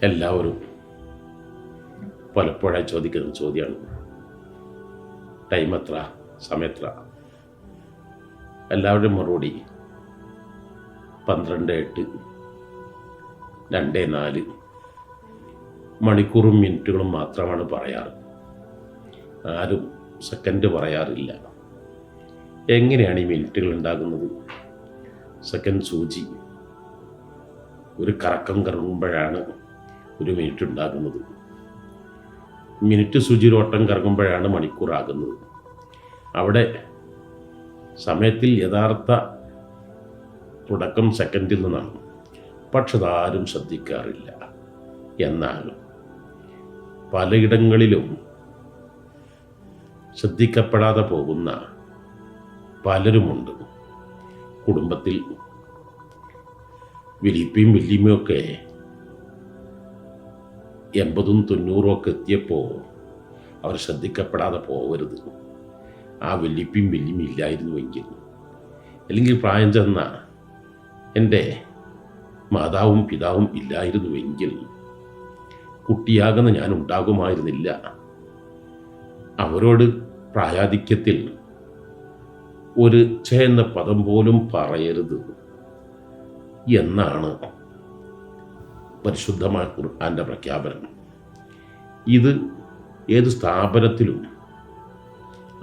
എല്ലാവരും പലപ്പോഴായി ചോദിക്കുന്ന ചോദ്യമാണ്, ടൈം എത്ര, സമയത്ര? എല്ലാവരുടെയും മറുപടി 12:08, 2:04 മണിക്കൂറും മിനിറ്റുകളും മാത്രമാണ് പറയാറ്. ആരും സെക്കൻഡ് പറയാറില്ല. എങ്ങനെയാണ് ഈ മിനിറ്റുകൾ ഉണ്ടാകുന്നത്? സെക്കൻഡ് സൂചി ഒരു കറക്കം കറങ്ങുമ്പോഴാണ് ഒരു മിനിറ്റ് ഉണ്ടാകുന്നത്. മിനിറ്റ് സൂചിയിൽ ഓട്ടം കറങ്ങുമ്പോഴാണ് മണിക്കൂറാകുന്നത്. അവിടെ സമയത്തിൽ യഥാർത്ഥ തുടക്കം സെക്കൻഡിൽ നിന്നാണ്. പക്ഷെ അതാരും ശ്രദ്ധിക്കാറില്ല. എന്നാൽ പലയിടങ്ങളിലും ശ്രദ്ധിക്കപ്പെടാതെ പോകുന്ന പലരുമുണ്ട്. കുടുംബത്തിൽ വലിയപ്പയും വല്യമ്മയും ഒക്കെ 80ഉം 90ഉം ഒക്കെ എത്തിയപ്പോൾ അവർ ശ്രദ്ധിക്കപ്പെടാതെ പോകരുത്. ആ വലിയപ്പയും വല്യമ്മയും ഇല്ലായിരുന്നുവെങ്കിൽ, അല്ലെങ്കിൽ പ്രായം ചെന്ന എൻ്റെ മാതാവും പിതാവും ഇല്ലായിരുന്നുവെങ്കിൽ കുട്ടിയാകുന്ന ഞാൻ ഉണ്ടാകുമായിരുന്നില്ല. അവരോട് പ്രായാധിക്യത്തിൽ ഒരു ഛ എന്ന പദം പോലും പറയരുത് എന്നാണ് പരിശുദ്ധമായ ഖുർആന്റെ പ്രഖ്യാപനം. ഇത് ഏത് സ്ഥാപനത്തിലും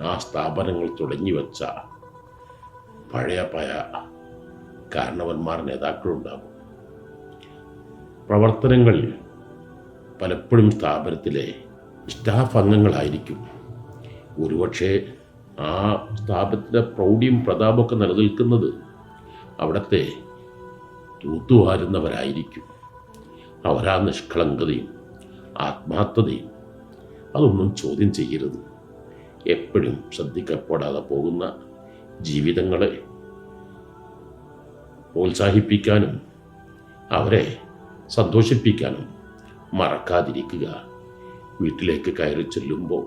ആ സ്ഥാപനങ്ങൾ തുടങ്ങി വെച്ച പഴയ കാരണവന്മാർ, നേതാക്കളുണ്ടാകും. പ്രവർത്തനങ്ങളിൽ പലപ്പോഴും സ്ഥാപനത്തിലെ സ്റ്റാഫ് അംഗങ്ങളായിരിക്കും. ഒരുപക്ഷെ ആ സ്ഥാപനത്തിലെ പ്രൗഢിയും പ്രതാപമൊക്കെ നിലനിൽക്കുന്നത് അവിടുത്തെ തൂത്തുവാരുന്നവരായിരിക്കും. അവരാ നിഷ്കളങ്കതയും ആത്മാർത്ഥതയും അതൊന്നും ചോദ്യം ചെയ്യരുത്. എപ്പോഴും ശ്രദ്ധിക്കപ്പെടാതെ പോകുന്ന ജീവിതങ്ങളെ പ്രോത്സാഹിപ്പിക്കാനും അവരെ സന്തോഷിപ്പിക്കാനും മറക്കാതിരിക്കുക. വീട്ടിലേക്ക് കയറി ചെല്ലുമ്പോൾ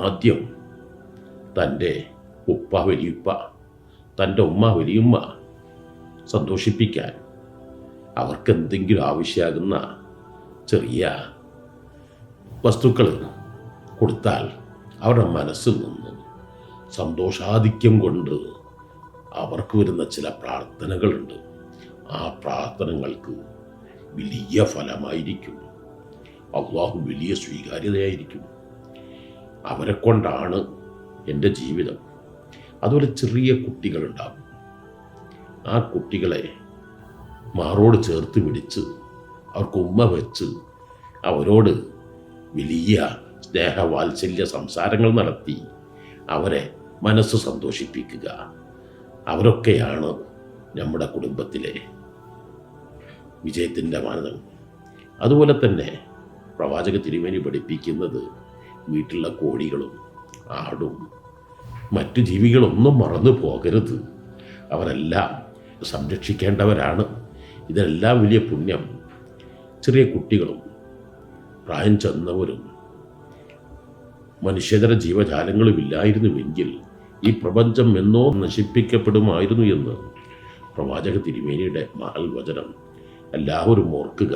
ആദ്യം തൻ്റെ ഉപ്പ വലിയുപ്പ, തൻ്റെ ഉമ്മ വലിയുമ്മ സന്തോഷിപ്പിക്കാൻ അവർക്ക് എന്തെങ്കിലും ആവശ്യമാകുന്ന ചെറിയ വസ്തുക്കൾ കൊടുത്താൽ അവരുടെ മനസ്സിൽ നിന്ന് സന്തോഷാധിക്യം കൊണ്ട് അവർക്ക് വരുന്ന ചില പ്രാർത്ഥനകളുണ്ട്. ആ പ്രാർത്ഥനകൾക്ക് വലിയ ഫലമായിരിക്കും. അല്ലാഹു വലിയ സ്വീകാര്യതയായിരിക്കും. അവരെ കൊണ്ടാണ് എൻ്റെ ജീവിതം. അതുപോലെ ചെറിയ കുട്ടികളുണ്ടാകും. ആ കുട്ടികളെ മാറോട് ചേർത്ത് പിടിച്ച് അവർക്ക് ഉമ്മ വെച്ച് അവരോട് വലിയ സ്നേഹവാത്സല്യ സംസാരങ്ങൾ നടത്തി അവരെ മനസ്സ് സന്തോഷിപ്പിക്കുക. അവരൊക്കെയാണ് നമ്മുടെ കുടുംബത്തിലെ വിജയത്തിൻ്റെ മാനദണ്ഡം. അതുപോലെ തന്നെ പ്രവാചക തിരുമേനി പഠിപ്പിക്കുന്നത് വീട്ടിലുള്ള കോഴികളും ആടും മറ്റു ജീവികളൊന്നും മറന്നു പോകരുത്. അവരെല്ലാം സംരക്ഷിക്കേണ്ടവരാണ്. ഇതെല്ലാം വലിയ പുണ്യം. ചെറിയ കുട്ടികളും പ്രായം ചെന്നവരും മനുഷ്യതര ജീവജാലങ്ങളും ഇല്ലായിരുന്നുവെങ്കിൽ ഈ പ്രപഞ്ചം എന്നോ നശിപ്പിക്കപ്പെടുമായിരുന്നു എന്ന് പ്രവാചക തിരുമേനിയുടെ മഹൽ വചനം എല്ലാവരും ഓർക്കുക.